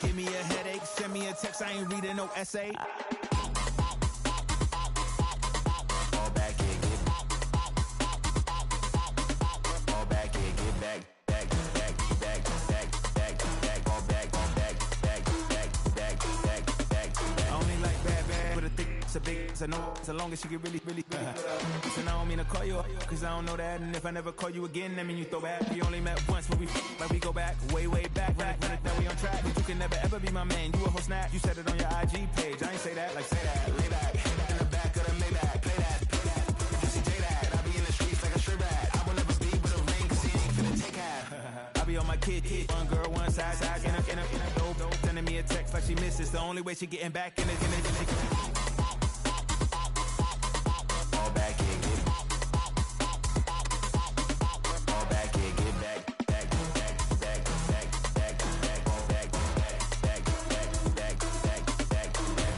Give me a headache, send me a text, I ain't reading no essay. Fall back here, get fall back here, get back, back, back, back, back, back, back, fall back, back, back, back, back, back. I only like bad, but a thick, it's a big, it's a no, so long as she get really, really, really good. Listen, I don't mean to call you up, cause I don't know that, and if I never call you again, that mean you throw back. We only met once, but we like we go back, way, way back, run it, now we on track. But you can never ever be my man, you a whole snap. You said it on your IG page, I ain't say that, like say that, lay back, in the back of the Maybach, play that, you see J that, I be in the streets like a strip rat. I will never speak with a ring, cause he ain't finna take half. I be on my kid, one girl, one side, in a dope, sending me a text like she misses, the only way she getting back in it, all back here, get all back here, get back, back, back, back, back, back, back, all back, back, back, back, back, back, back, back.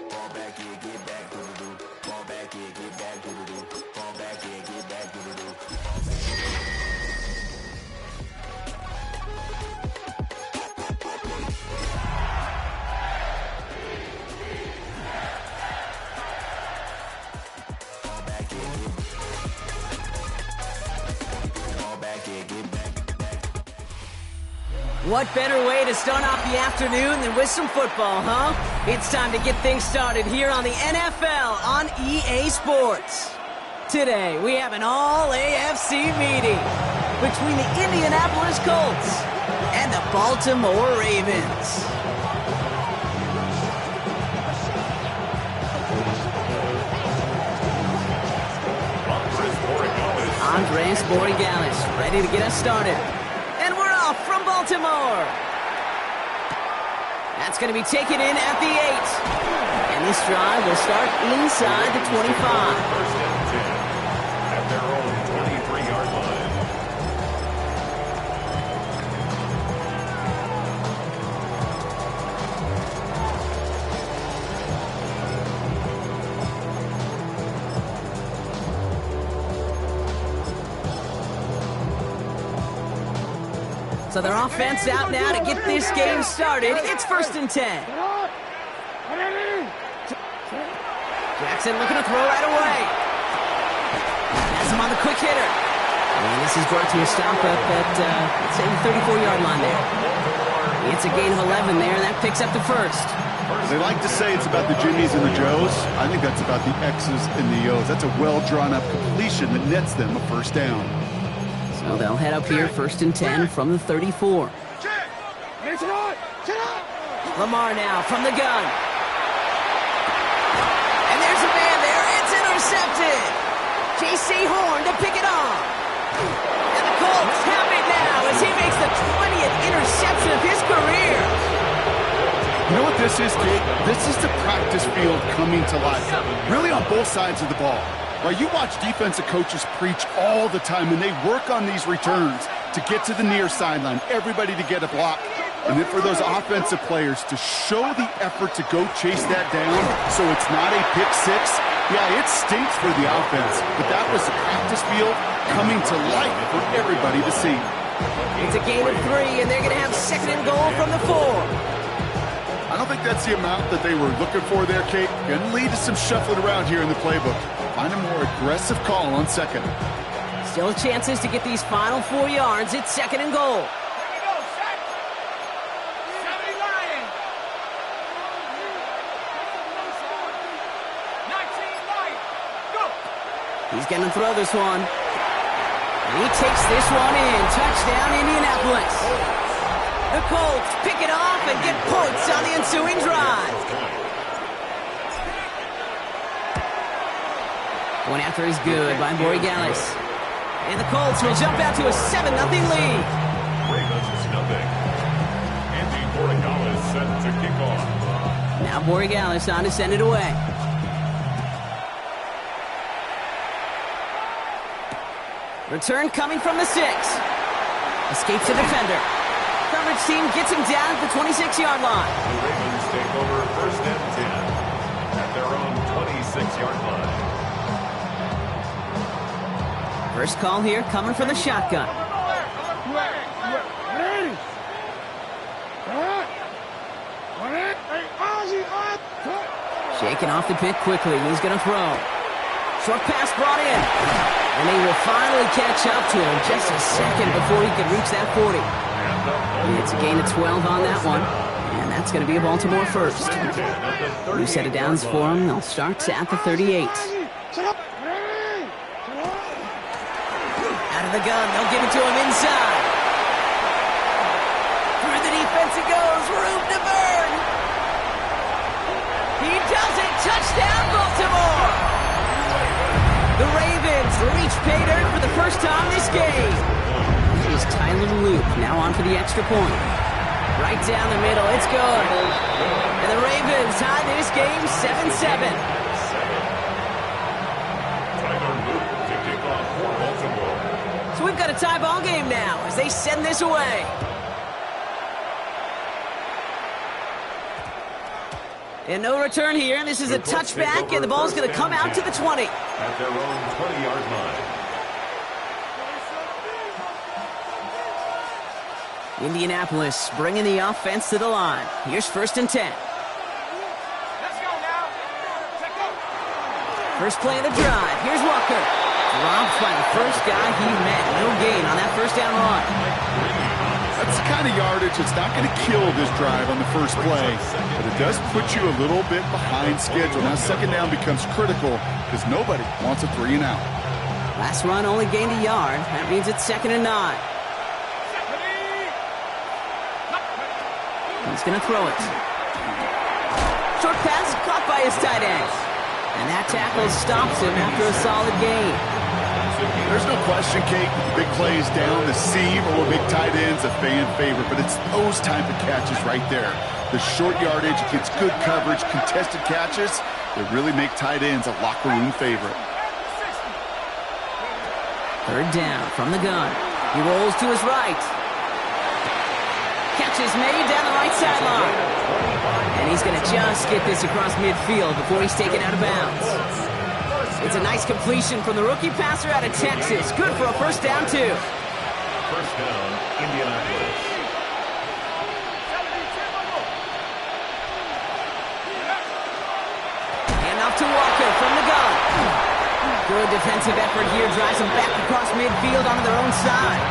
Fall back here, get back, do-do-do. Fall back here, get back, do-do-do. Fall back here, get back, do-do-do. What better way to start off the afternoon than with some football, huh? It's time to get things started here on the NFL on EA Sports. Today, we have an all-AFC meeting between the Indianapolis Colts and the Baltimore Ravens. Andres Borregales ready to get us started. And we're off from Baltimore. That's going to be taken in at the 8. And this drive will start inside the 25. First and 10 at their own 23-yard line. So their offense out now to get this game started. It's first and 10. Jackson looking to throw right away. Has him on the quick hitter. And this is brought to a stop up at, let's say, the 34-yard line there. It's a gain of 11 there, and that picks up the first. They like to say it's about the Jimmies and the Joes. I think that's about the X's and the O's. That's a well-drawn-up completion that nets them a first down. So they'll head up here first and 10 from the 34. Lamar now from the gun. And there's a man there. It's intercepted. J.C. Horn to pick it off. And the Colts have it now as he makes the 20th interception of his career. You know what this is, Kate? This is the practice field coming to life. Really on both sides of the ball. Right, you watch defensive coaches preach all the time, and they work on these returns to get to the near sideline, everybody to get a block. And then for those offensive players to show the effort to go chase that down so it's not a pick six, yeah, it stinks for the offense. But that was the practice field coming to life for everybody to see. It's a gain of 3, and they're going to have second and goal from the 4. I don't think that's the amount that they were looking for there, Kate. Going to lead to some shuffling around here in the playbook. Find a more aggressive call on second. Still chances to get these final 4 yards. It's second and goal. He's going to throw this one. And he takes this one in. Touchdown, Indianapolis. The Colts pick it off and get points on the ensuing drive. One after is good by Borregales. And the Colts will jump out to a 7-0 lead. Ravens 0. Andy Borregales set to kick off. Now Borregales on to send it away. Return coming from the 6. Escapes the defender. Coverage team gets him down at the 26-yard line. The Ravens take over first and 10 at their own 26-yard line. First call here coming from the shotgun. Shaking off the pick quickly. He's going to throw. Short pass brought in. And they will finally catch up to him just a second before he could reach that 40. It's a gain of 12 on that one. And that's going to be a Baltimore first. New set of downs for him. They'll start at the 38. Out of the gun. They'll give it to him inside. Through the defense it goes. Room to burn. He does it. Touchdown, Baltimore. The Ravens reach pay dirt for the first time this game. Here's Tyler Luke now on for the extra point. Right down the middle. It's good. And the Ravens tie this game 7-7. Tyler Luke to kick off for Baltimore. So we've got a tie ball game now as they send this away. And no return here. This is a touchback, and the ball's going to come out to the 20. At their own 20-yard line. Indianapolis bringing the offense to the line. Here's 1st and 10. Let's go now. First play of the drive. Here's Walker. Dropped by the first guy he met. No gain on that first down run. That's the kind of yardage that's not going to kill this drive on the first play, but it does put you a little bit behind schedule. Now second down becomes critical because nobody wants a 3 and out. Last run only gained a yard. That means it's 2nd and 9. He's going to throw it. Short pass caught by his tight end. And that tackle stops him after a solid gain. There's no question, Kate, big plays down the seam or big tight ends a fan favorite, but it's those type of catches right there. The short yardage against good coverage, contested catches, that really make tight ends a locker room favorite. 3rd down from the gun. He rolls to his right. Catch is made down the right sideline. And he's going to just get this across midfield before he's taken out of bounds. It's a nice completion from the rookie passer out of Texas. Good for a first down, too. First down, Indianapolis. And off to Walker from the gun. Good defensive effort here. Drives him back across midfield onto their own side.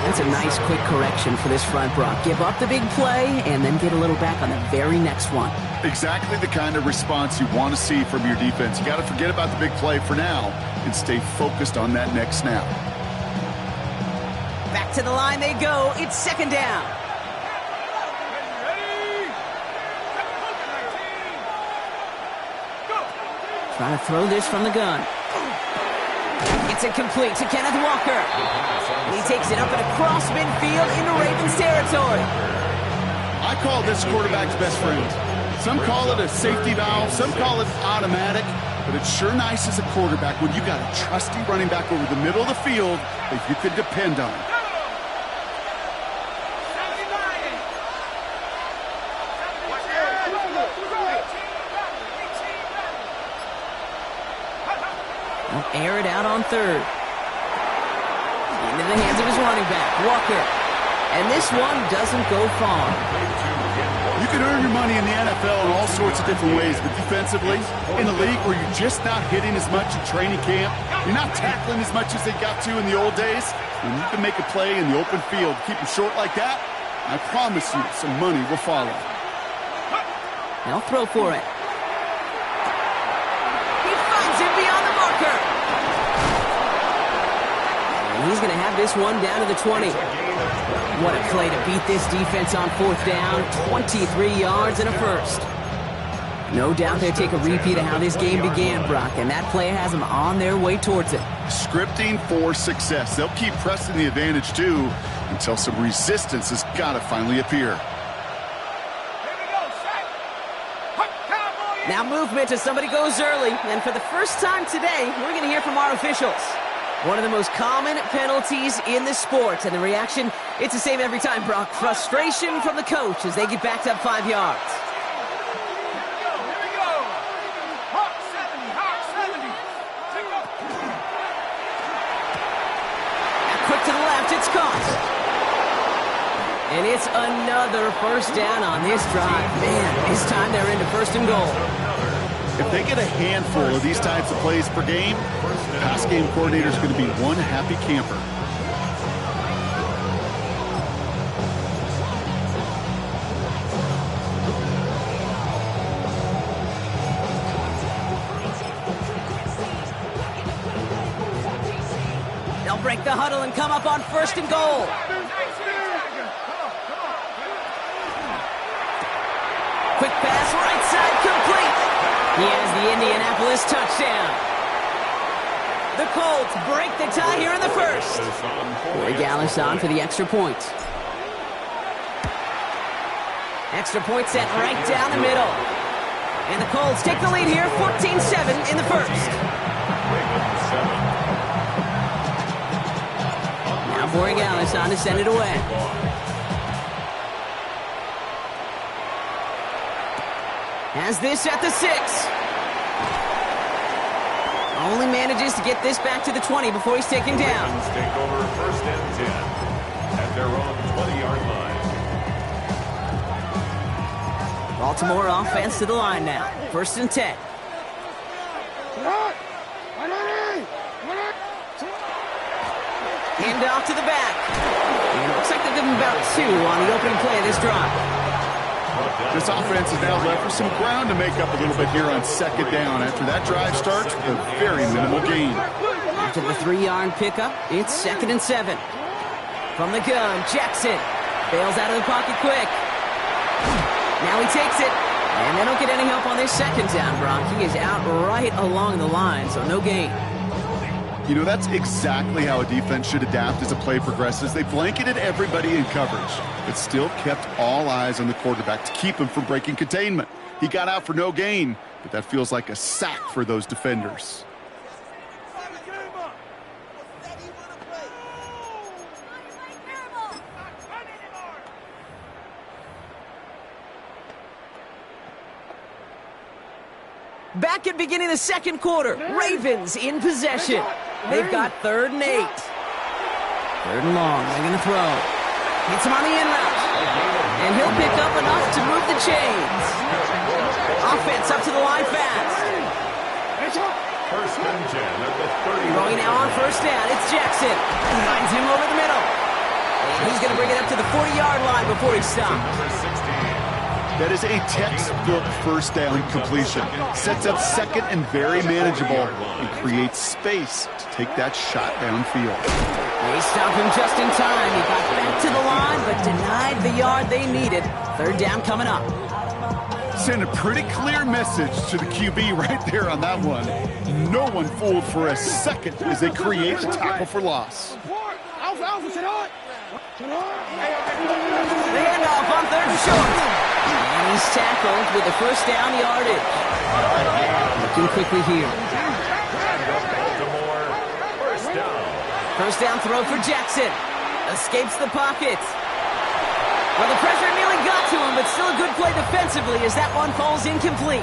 That's a nice quick correction for this front, Brock. Give up the big play and then get a little back on the very next one. Exactly the kind of response you want to see from your defense. You got to forget about the big play for now and stay focused on that next snap. Back to the line they go. It's 2nd down. Trying to throw this from the gun. It's incomplete to Kenneth Walker. And he takes it up and across midfield into Ravens territory. I call this quarterback's best friend. Some call it a safety valve, some call it automatic, but it's sure nice as a quarterback when you got a trusty running back over the middle of the field that you could depend on. He'll air it out on 3rd. Into the hands of his running back, Walker. And this one doesn't go far. You can earn your money in the NFL in all sorts of different ways, but defensively, in a league where you're just not hitting as much in training camp, you're not tackling as much as they got to in the old days, when you can make a play in the open field, keep them short like that, I promise you some money will follow. They'll throw for it. He finds him beyond the marker. And he's going to have this one down to the 20. What a play to beat this defense on 4th down. 23 yards and a first. No doubt they'll take a repeat of how this game began, Brock, and that play has them on their way towards it. Scripting for success. They'll keep pressing the advantage, too, until some resistance has got to finally appear. Now movement as somebody goes early, and for the first time today, we're going to hear from our officials. One of the most common penalties in the sport, and the reaction, it's the same every time, Brock. Frustration from the coach as they get backed up 5 yards. caught. And it's another first down on this drive. Man, this time they're into first and goal. If they get a handful of these types of plays per game, the pass game coordinator is going to be one happy camper. They'll break the huddle and come up on first and goal. Quick pass, right side, complete. He has the Indianapolis touchdown. The Colts break the tie here in the first. Corey Gallis on for the extra point. Extra point set right down the middle. And the Colts take the lead here, 14-7 in the first. Now Corey Gallis on to send it away. Has this at the 6. Only manages to get this back to the 20 before he's taken down. Take over first and 10 at their own 20-yard line. Baltimore offense to the line now. First and 10. Hand off to the back. And it looks like they'll give him about 2 on the opening play of this drive. This offense is now left with some ground to make up a little bit here on second down after that drive starts with a very minimal gain. After the 3-yard pickup, it's second and 7. From the gun, Jackson bails out of the pocket quick. Now he takes it, and they don't get any help on this second down, Brock. He is out right along the line, so no gain. You know, that's exactly how a defense should adapt as a play progresses. They blanketed everybody in coverage, but still kept all eyes on the quarterback to keep him from breaking containment. He got out for no gain, but that feels like a sack for those defenders. Back at beginning of the second quarter, Ravens in possession. They've got 3rd and 8. 3rd and long, they're going to throw. Hits him on the in route. And he'll pick up enough to move the chains. Offense up to the line fast. First and 10 at the 30. Throwing now on first down, it's Jackson. Finds him over the middle. And he's going to bring it up to the 40-yard line before he stops. Number 16. That is a textbook first down completion. Sets up second and very manageable and creates space to take that shot downfield. They stop him just in time. He got back to the line, but denied the yard they needed. 3rd down coming up. Send a pretty clear message to the QB right there on that one. No one fooled for a second as they create the tackle for loss. The handoff on 3rd and short. And he's tackled with the first down yardage. Looking quickly here. Baltimore, first down. First down throw for Jackson. Escapes the pocket. Well, the pressure nearly got to him, but still a good play defensively as that one falls incomplete.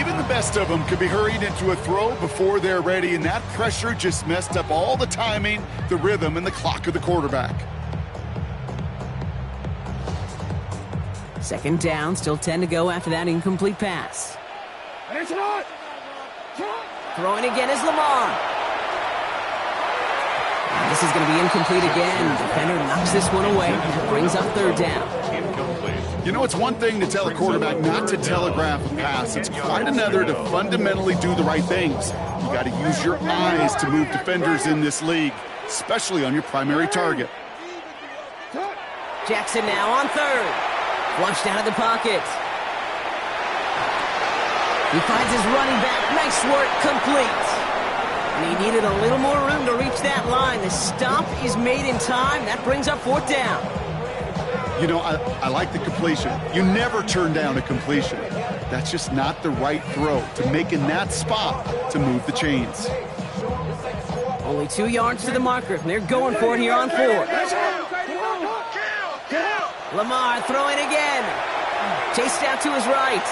Even the best of them could be hurried into a throw before they're ready, and that pressure just messed up all the timing, the rhythm, and the clock of the quarterback. Second down, still 10 to go after that incomplete pass. Throwing again is Lamar. And this is going to be incomplete again. The defender knocks this one away. Brings up 3rd down. Incomplete. You know, it's one thing to tell a quarterback not to telegraph a pass. It's quite another to fundamentally do the right things. You got to use your eyes to move defenders in this league, especially on your primary target. Jackson now on 3rd. Flushed out of the pocket. He finds his running back. Nice work, complete. And he needed a little more room to reach that line. The stop is made in time. That brings up 4th down. You know, I like the completion. You never turn down a completion. That's just not the right throw to make in that spot to move the chains. Only 2 yards to the marker. They're going for it here on 4th. Lamar throwing again. Chased out to his right.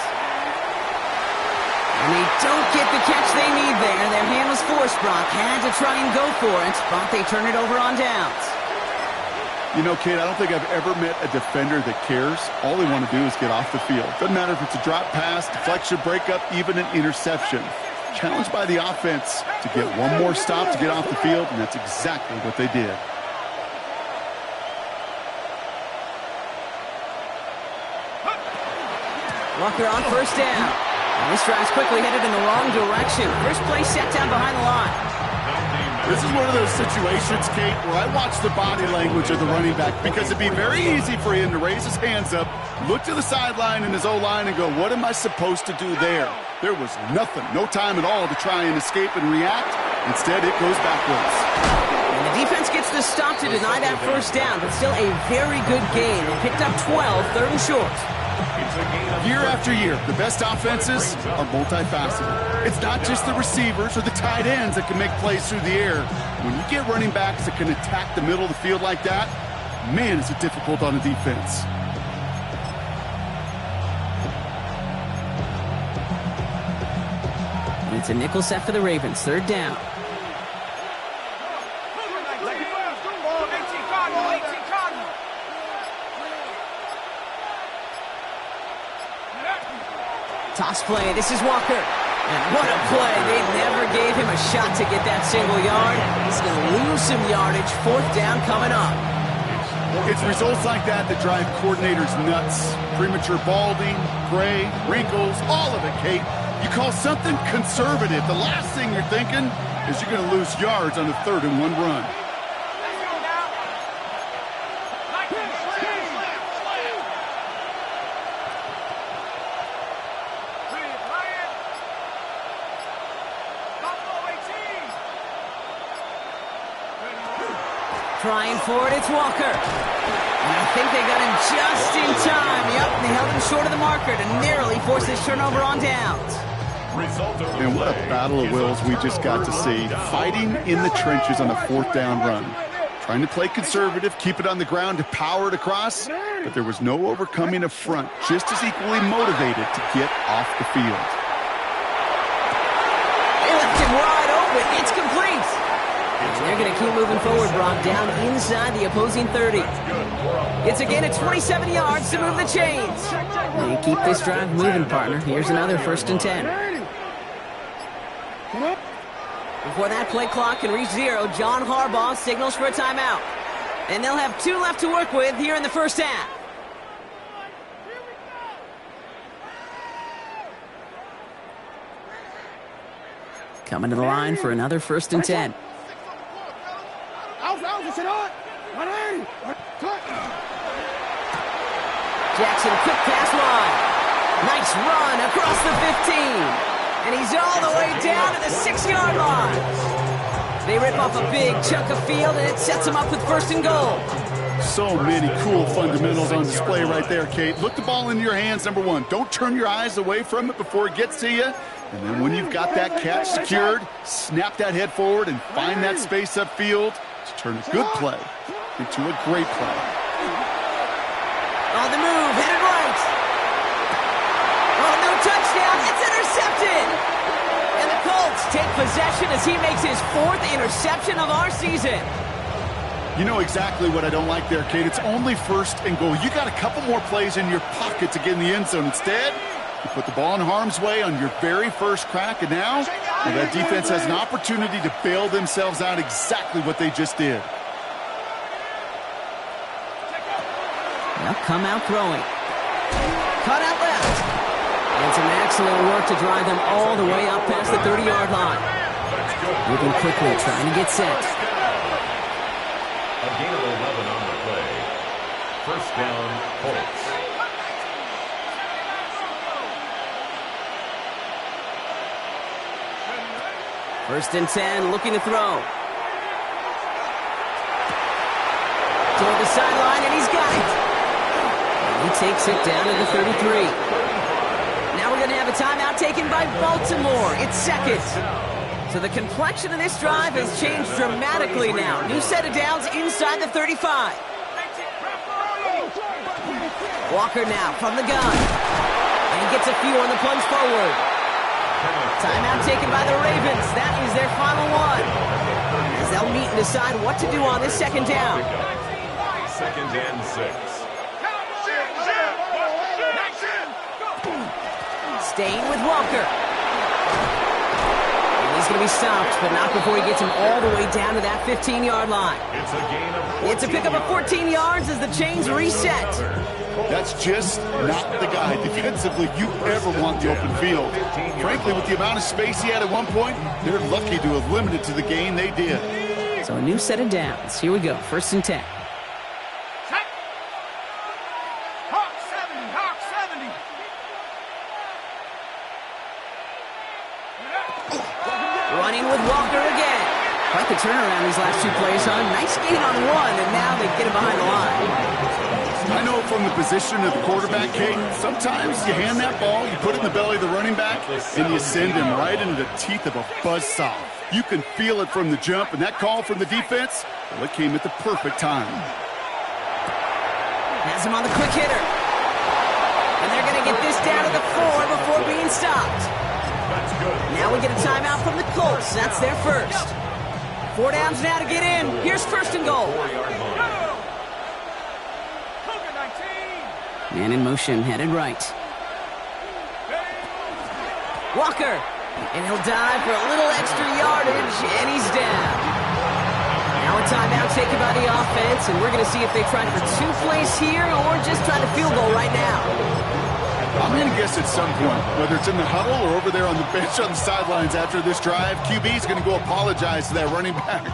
And they don't get the catch they need there. Their hand was forced, Brock. Had to try and go for it, but they turn it over on downs. You know, Kate, I don't think I've ever met a defender that cares. All they want to do is get off the field. Doesn't matter if it's a drop pass, deflection, breakup, even an interception. Challenged by the offense to get one more stop to get off the field, and that's exactly what they did. Walker on first down. And this drive's quickly headed in the wrong direction. First play set down behind the line. This is one of those situations, Kate, where I watch the body language of the running back because it'd be very easy for him to raise his hands up, look to the sideline in his O-line and go, what am I supposed to do there? There was nothing, no time at all to try and escape and react. Instead, it goes backwards. And the defense gets the stop to deny that first down, but still a very good gain. They picked up 12, third and short. Year after year, the best offenses are multifaceted. It's not just the receivers or the tight ends that can make plays through the air. When you get running backs that can attack the middle of the field like that, man, is it difficult on a defense. It's a nickel set for the Ravens, third down. Toss play, this is Walker. And what a play. They never gave him a shot to get that single yard. He's going to lose some yardage. Fourth down coming up. It's results like that that drive coordinators nuts. Premature balding, gray, wrinkles, all of it, Kate. You call something conservative. The last thing you're thinking is you're going to lose yards on a 3rd and 1 run. Trying for it, it's Walker. And I think they got him just in time. Yep, they held him short of the marker to narrowly force this turnover on downs. And what a battle of wills we just got to see. Fighting in the trenches on a 4th down run. Trying to play conservative, keep it on the ground to power it across, but there was no overcoming a front just as equally motivated to get off the field. They left him wide open. It's complete. And they're going to keep moving forward, Brock, down inside the opposing 30. It's a gain of 27 yards to move the chains. They keep this drive moving, partner. Here's another 1st and 10. Before that play clock can reach 0, John Harbaugh signals for a timeout. And they'll have 2 left to work with here in the first half. Coming to the line for another 1st and 10. Jackson, quick pass wide. Nice run across the 15. And he's all the way down to the 6-yard line. They rip off a big chunk of field, and it sets them up with 1st and goal. So many cool fundamentals on display right there, Kate. Look the ball into your hands, number 1. Don't turn your eyes away from it before it gets to you. And then when you've got that catch secured, snap that head forward and find that space upfield to turn a good play into a great play. On the move, headed right. Oh, no touchdown. It's intercepted. And the Colts take possession as he makes his 4th interception of our season. You know exactly what I don't like there, Kate. It's only 1st and goal. You got a couple more plays in your pocket to get in the end zone. Instead, you put the ball in harm's way on your very first crack, and now that defense has an opportunity to bail themselves out exactly what they just did. Now come out throwing. Cut out left. And some excellent work to drive them all the way up past the 30-yard line. Moving quickly, trying to get set. A gain of 11 on the play. 1st down, Colts. First and 10, looking to throw. Toward the sideline, and he's got it. And he takes it down to the 33. Now we're going to have a timeout taken by Baltimore. It's 2nd. So the complexion of this drive has changed dramatically now. New set of downs inside the 35. Walker now from the gun. And he gets a few on the plunge forward. Timeout taken by the Ravens. That is their final one. As they'll meet and decide what to do on this 2nd down. Second and 6. Staying with Walker. And he's going to be stopped, but not before he gets him all the way down to that 15-yard line. It's a gain of 14 It's a pickup of 14 yards as the chains reset. That's just not the guy defensively you ever want the open field. Frankly, with the amount of space he had at one point, they're lucky to have limited to the gain they did. So a new set of downs. Here we go, 1st and 10. Hawk 70. Running with Walker again. Quite the turnaround these last 2 plays, huh? Nice gain on 1, and now they get him behind the line. I know from the position of the quarterback, Kate, sometimes you hand that ball, you put it in the belly of the running back, and you send him right into the teeth of a buzzsaw. You can feel it from the jump, and that call from the defense, well, it came at the perfect time. Has him on the quick hitter. And they're going to get this down to the 4 before being stopped. Now we get a timeout from the Colts. That's their first. 4 downs now to get in. Here's 1st and goal. Man in motion, headed right. Walker. And he'll dive for a little extra yardage, and he's down. Now a timeout taken by the offense, and we're going to see if they try for 2 plays here or just try to field goal right now. I'm going to guess at some point, whether it's in the huddle or over there on the bench on the sidelines after this drive, QB's going to go apologize to that running back.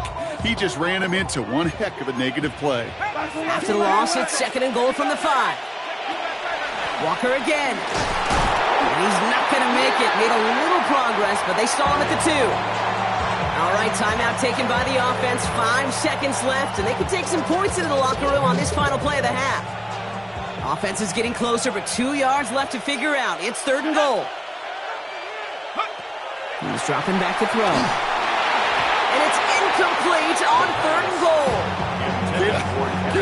He just ran him into one heck of a negative play. After the loss, it's 2nd and goal from the 5. Walker again. And he's not going to make it. Made a little progress, but they stall him at the 2. All right, timeout taken by the offense. 5 seconds left, and they can take some points into the locker room on this final play of the half. Offense is getting closer, but 2 yards left to figure out. It's 3rd and goal. He's dropping back to throw. And it's incomplete on 3rd and goal. Yeah,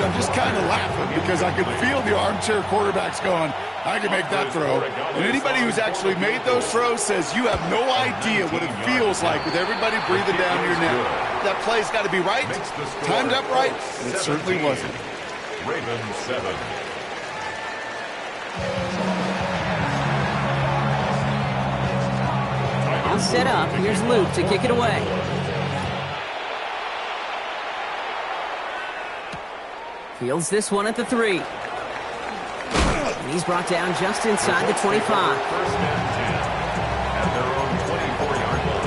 I'm just kind of laughing because I could feel the armchair quarterbacks going, I can make that throw. And anybody who's actually made those throws says you have no idea what it feels like with everybody breathing down your neck. That play's got to be right, timed up right, and it certainly wasn't. Ravens 7. All set up. Here's Luke to kick it away. Fields this one at the 3. And he's brought down just inside the 25. 1st and 10 at their own 24-yard line.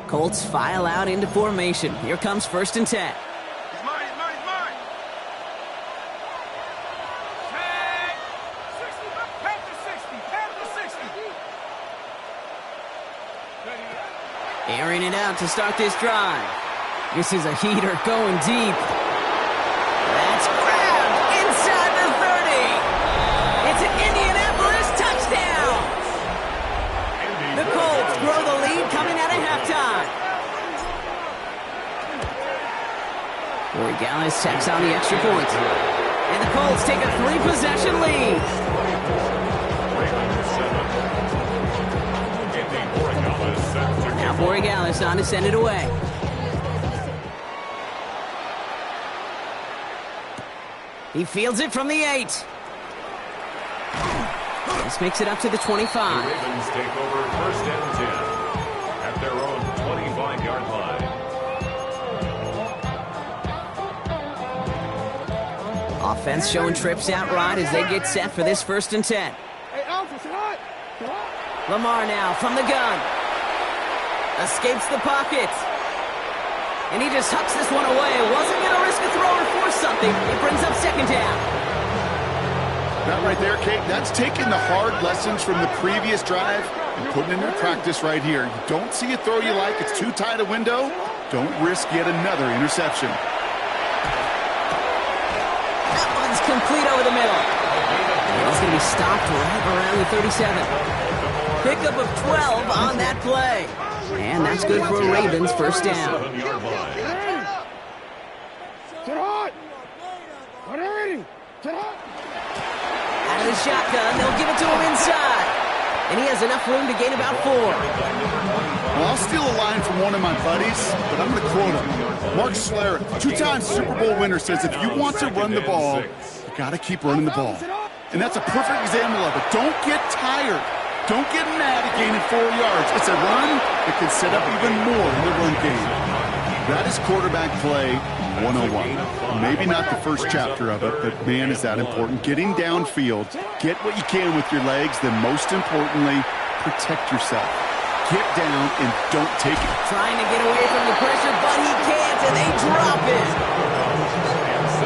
Colts file out into formation. Here comes 1st and 10. He's mine. Tag. 60. Panther 60. Airing it out to start this drive. This is a heater going deep. That's grabbed inside the 30. It's an Indianapolis touchdown. The Colts grow the lead coming out of halftime. Corey Gallis tacks on the extra point. And the Colts take a 3-possession lead. Ravens 7. Andy Borregales set to Now Borregales on to send it away. He fields it from the 8. This makes it up to the 25. The Ravens take over 1st and 10 at their own 25-yard line. Offense showing trips out right as they get set for this 1st and 10. Lamar now from the gun. Escapes the pocket. And he just hucks this one away. Wasn't going to risk a throw or force something. It brings up 2nd down. That right there, Kate, that's taking the hard lessons from the previous drive and putting it in practice right here. You don't see a throw you like, it's too tight a window, don't risk yet another interception. That one's complete over the middle. He's going to be stopped right around the 37. Pickup of 12 on that play. And that's good for a Ravens first down. Out of the shotgun, they'll give it to him inside. And he has enough room to gain about 4. Well, I'll steal a line from one of my buddies, but I'm going to quote him. Mark Schlereth, 2-time Super Bowl winner, says if you want to run the ball, you got to keep running the ball. And that's a perfect example of it. Don't get tired. Don't get mad at gaining 4 yards. It's a run that can set up even more in the run game. That is quarterback play 101. Maybe not the first chapter of it, but man, is that important. Getting downfield, get what you can with your legs, then most importantly, protect yourself. Get down and don't take it. Trying to get away from the pressure, but he can't, and they drop it.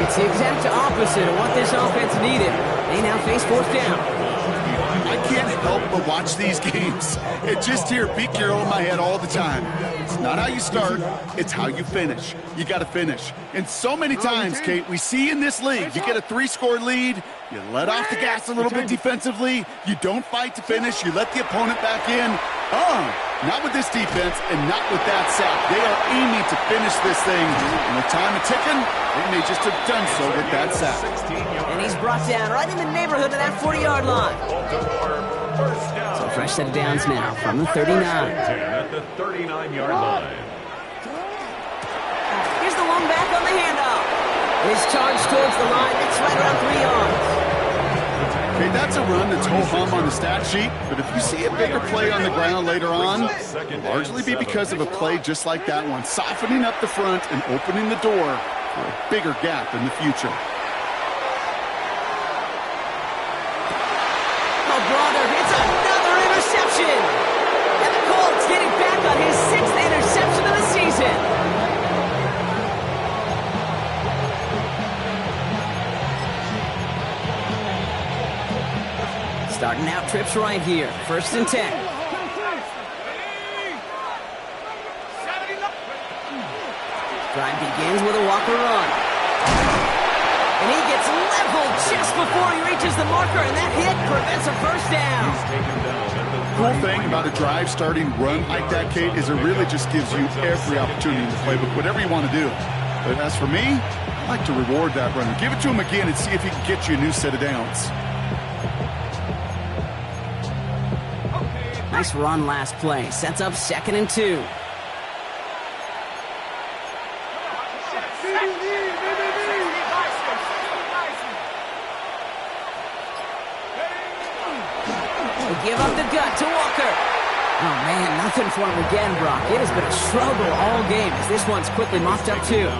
It's the exact opposite of what this offense needed. They now face 4th down. I can't help but watch these games. It just hear Pete Carroll in my head all the time. It's not how you start, it's how you finish. You got to finish. And so many times, Kate, we see in this league, you get a 3-score lead, you let off the gas a little bit defensively, you don't fight to finish, you let the opponent back in. Not with this defense and not with that sack. They are aiming to finish this thing. And with time ticking, they may just have done so with that sack. And he's brought down right in the neighborhood of that 40-yard line. So fresh set of downs now from the 39. At the 39-yard line. Here's the one back on the handoff. His charge towards the line. It's right around 3 yards. Okay, that's a run that's ho-hum on the stat sheet, but if you see a bigger play on the ground later on, it'll largely be because of a play just like that one, softening up the front and opening the door for a bigger gap in the future. Oh, brother, it's another interception. And the Colts getting back on his 6th interception of the season. Starting out trips right here. 1st and 10. Drive begins with a Walker run. And he gets leveled just before he reaches the marker, and that hit prevents a first down. Cool thing about a drive starting run like that, Kate, is it really just gives you every opportunity in the playbook, whatever you want to do. But as for me, I like to reward that runner. Give it to him again and see if he can get you a new set of downs. Nice run last play. Sets up 2nd and 2. They give up the gut to Walker. Oh, man, nothing for him again, Brock. It has been a struggle all game as this one's quickly mopped up, too.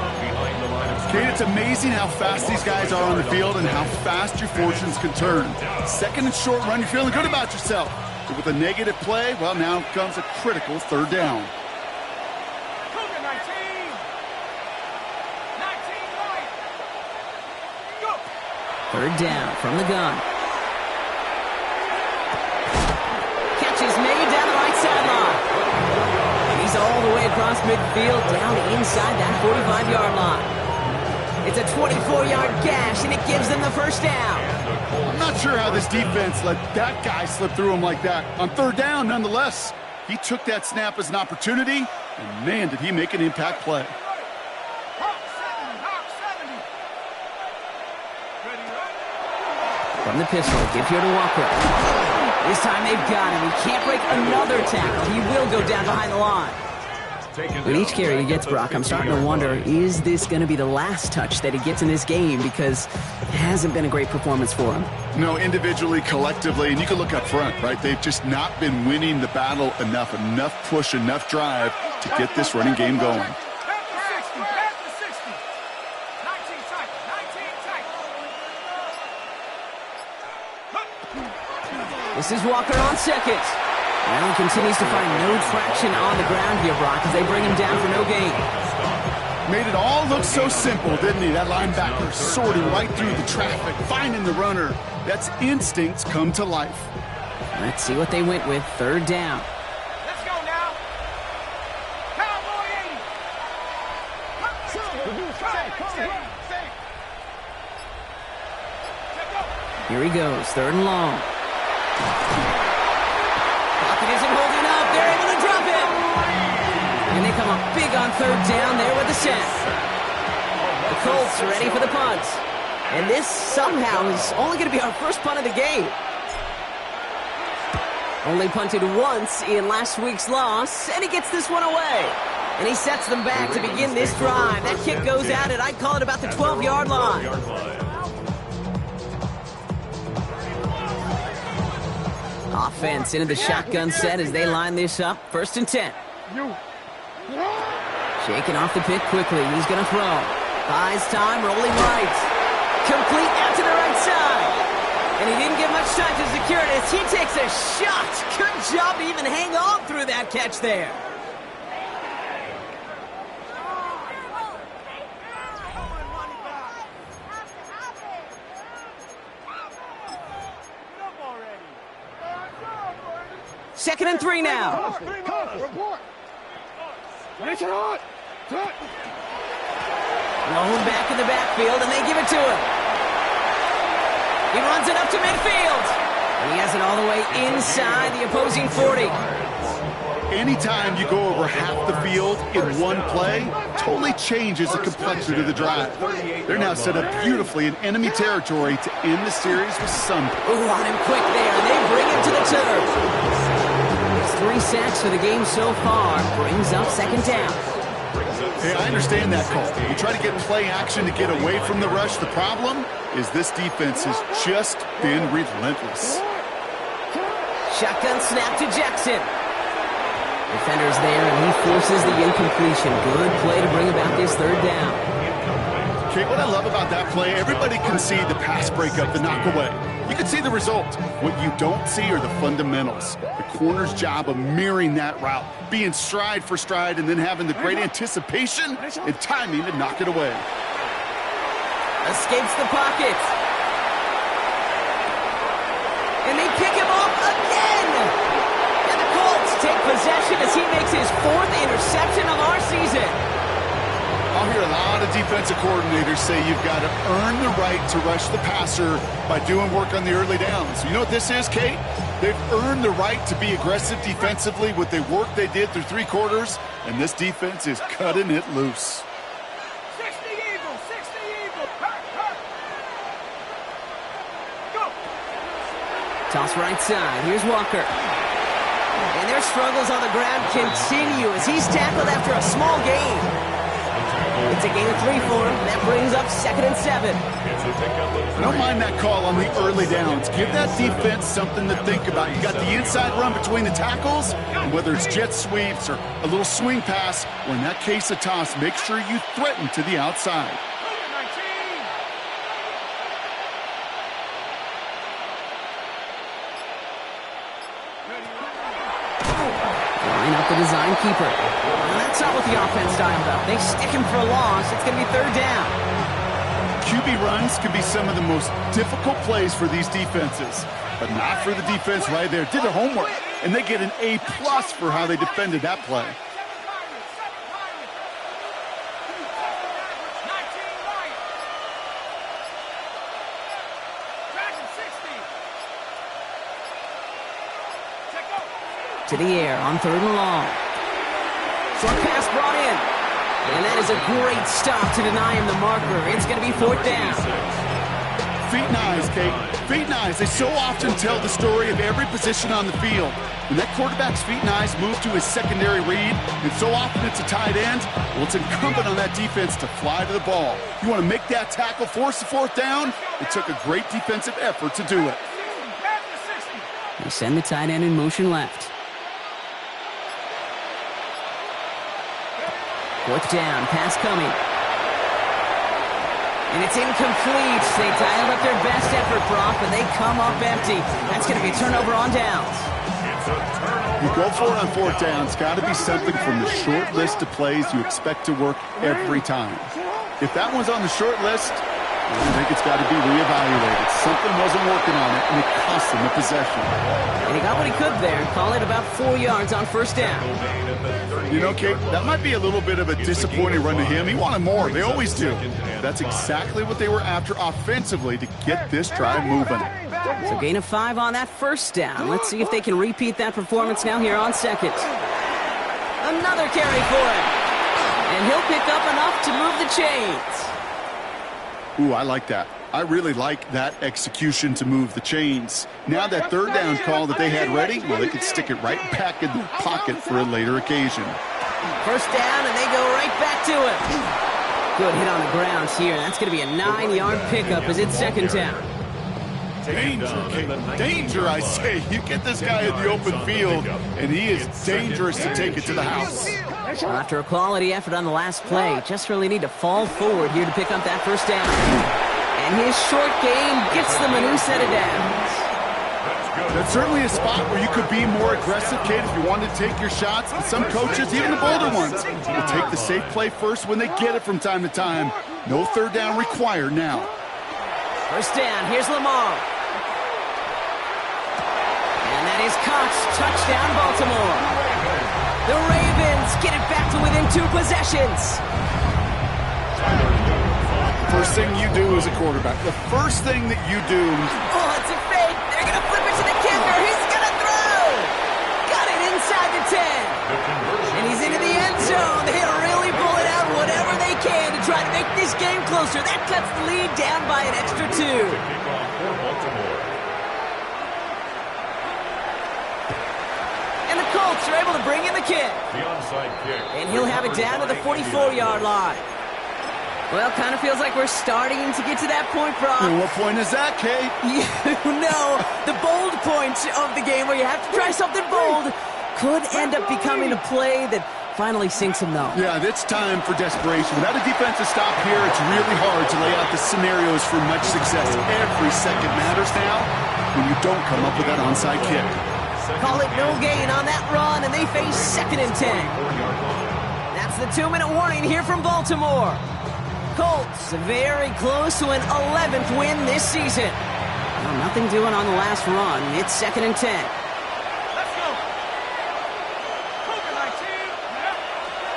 Kate, it's amazing how fast these guys are on the field and how fast your fortunes can turn. 2nd and short run, you're feeling good about yourself. But with a negative play, well, now comes a critical 3rd down. 3rd down from the gun. Catch is made down the right sideline. He's all the way across midfield, down inside that 45-yard line. It's a 24-yard gash, and it gives them the first down. I'm not sure how this defense let that guy slip through him like that. On 3rd down, nonetheless, he took that snap as an opportunity, and man, did he make an impact play. From the pistol, give here to Walker. This time they've got him. He can't break another tackle. He will go down behind the line. With each carry he gets, Brock, I'm starting to wonder, is this going to be the last touch that he gets in this game? Because it hasn't been a great performance for him. No, individually, collectively, and you can look up front, right? They've just not been winning the battle enough push, enough drive to get this running game going. This is Walker on 2nd. And he continues to find no traction on the ground here, Brock, as they bring him down for no gain. Made it all look so simple, didn't he? That linebacker sorting right through the traffic, finding the runner. That's instincts come to life. Let's see what they went with. Third down. Let's go now. Cowboy 80. Here he goes. Third and long. Pocket isn't holding up. They're able to drop it. And they come up big on third down there with the sack. The Colts are ready for the punt. And this somehow is only going to be our first punt of the game. Only punted once in last week's loss, and he gets this one away. And he sets them back to begin this drive. That kick goes out at, I'd call it about the 12-yard line. Offense into the shotgun set as they line this up. 1st and 10. Shaking off the pick quickly. He's going to throw. Buys time, rolling right. Complete out to the right side. And he didn't get much time to secure it as he takes a shot. Good job to even hang on through that catch there. Second and 3 now. Lone back in the backfield, and they give it to him. He runs it up to midfield. And he has it all the way inside the opposing 40. Anytime you go over half the field in one play, totally changes the complexion of the drive. They're now set up beautifully in enemy territory to end the series with some. Ooh, on him quick there, and they bring him to the turf. 3 sacks for the game so far. Brings up second down. Hey, I understand that call. You try to get play action to get away from the rush. The problem is this defense has just been relentless. Shotgun snap to Jackson. Defender's there, and he forces the incompletion. Good play to bring about this third down. Okay, what I love about that play, everybody can see the pass breakup, the knockaway. You can see the result. What you don't see are the fundamentals. The corner's job of mirroring that route, being stride for stride, and then having the great anticipation and timing to knock it away. Escapes the pocket. And they pick him up again. And the Colts take possession as he makes his 4th interception of our season. I'll hear a lot of defensive coordinators say you've got to earn the right to rush the passer by doing work on the early downs. You know what this is, Kate? They've earned the right to be aggressive defensively with the work they did through 3 quarters, and this defense is cutting it loose. 60 Eagles, 60 Eagles. Go. Toss right side. Here's Walker. And their struggles on the ground continue as he's tackled after a small gain. It's a gain of 3 for him. That brings up 2nd and 7. I don't mind that call on the early downs. Give that defense something to think about. You got the inside run between the tackles, and whether it's jet sweeps or a little swing pass, or in that case a toss, make sure you threaten to the outside. 19. Line up the design keeper. That's not what the offense styled up. They stick him for a loss. It's going to be 3rd down. QB runs can be some of the most difficult plays for these defenses, but not for the defense right there. Did their homework, and they get an A+ for how they defended that play. 19 right. Dragon 60. Check out. To the air on 3rd and long. Short pass brought in. And that is a great stop to deny him the marker. It's going to be 4th down. Feet and eyes, Kate. Feet and eyes. They so often tell the story of every position on the field. When that quarterback's feet and eyes move to his secondary read, and so often it's a tight end, well, it's incumbent on that defense to fly to the ball. You want to make that tackle, force the 4th down? It took a great defensive effort to do it. They send the tight end in motion left. 4th down, pass coming. And it's incomplete. They dialed up their best effort, Brock, but they come up empty. That's going to be a turnover on downs. You go for it on fourth down. It's got to be something from the short list of plays you expect to work every time. If that one's on the short list, I think it's got to be reevaluated. Something wasn't working on it, and it cost him the possession. And he got what he could there. Call it about 4 yards on first down. You know, Kate, that might be a little bit of a disappointing run to him. He wanted more. They always do. That's exactly what they were after offensively to get this drive moving. So gain of 5 on that first down. Let's see if they can repeat that performance now here on second. Another carry for him. And he'll pick up enough to move the chains. Ooh, I like that. I really like that execution to move the chains. Now that third down call that they had ready, well, they could stick it right back in their pocket for a later occasion. First down, and they go right back to it. Good hit on the ground here. That's going to be a 9-yard pickup as it's second down. Danger, Kate. Danger, I say. You get this guy in the open field, and he is dangerous to take it to the house. Well, after a quality effort on the last play, just really need to fall forward here to pick up that first down. And his short game gets them a new set of downs. That's certainly a spot where you could be more aggressive, Kate, if you wanted to take your shots. But some coaches, even the bolder ones, will take the safe play first when they get it from time to time. No third down required now. First down, here's Lamar. And that is caught. Touchdown, Baltimore. The Ravens get it back to within 2 possessions. First thing you do as a quarterback, the first thing that you do. Oh, it's a fake. They're going to flip it to the kicker. He's going to throw. Got it inside the 10. And he's into the end zone. They really pull it out whatever they can to try to make this game closer. That cuts the lead down by an extra 2. And the Colts are able to bring in the kick. And he'll have it down to the 44-yard line. Well, kind of feels like we're starting to get to that point, Brock. And what point is that, Kate? You know, the bold point of the game where you have to try something bold could end up becoming a play that finally sinks him, though. Yeah, it's time for desperation. Without a defensive stop here, it's really hard to lay out the scenarios for much success. Every second matters now when you don't come up with that onside kick. Call it no gain on that run, and they face 2nd and 10. That's the 2-minute warning here from Baltimore. Colts very close to an 11th win this season. Well, nothing doing on the last run. It's 2nd and 10. Let's go.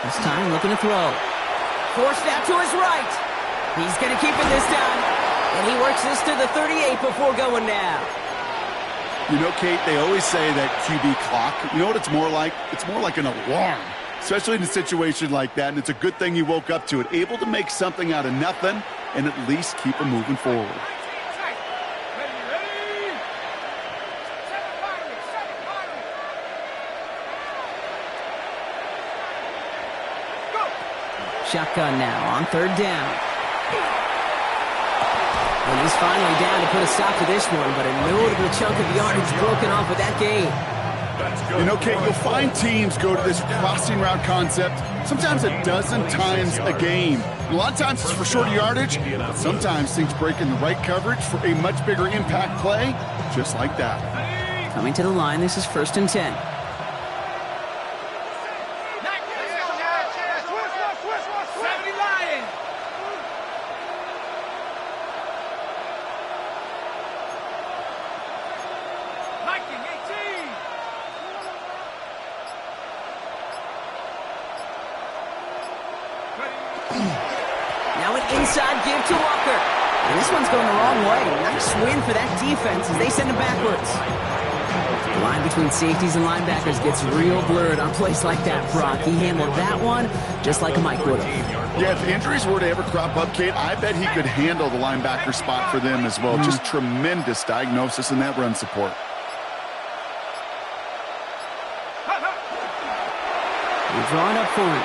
This time looking to throw. Forced out to his right. He's going to keep it this time. And he works this to the 38 before going down. You know, Kate, they always say that QB clock, you know what it's more like? It's more like an alarm, especially in a situation like that, and it's a good thing you woke up to it, able to make something out of nothing and at least keep them moving forward. Shotgun now on 3rd down. And he's finally down to put a stop to this one, but a notable chunk of yardage broken off with that gain. You know, Kate, you'll find teams go to this crossing route concept sometimes a dozen times a game. A lot of times it's for shorter yardage, but sometimes things break in the right coverage for a much bigger impact play, just like that. Coming to the line, this is 1st and 10. Now an inside give to Walker. And this one's going the wrong way. Nice win for that defense as they send him backwards. The line between safeties and linebackers gets real blurred on plays like that, Brock. He handled that one just like Mike would have. Yeah, if injuries were to ever crop up, Kate, I bet he could handle the linebacker spot for them as well. Just tremendous diagnosis in that run support. We're drawing up for him.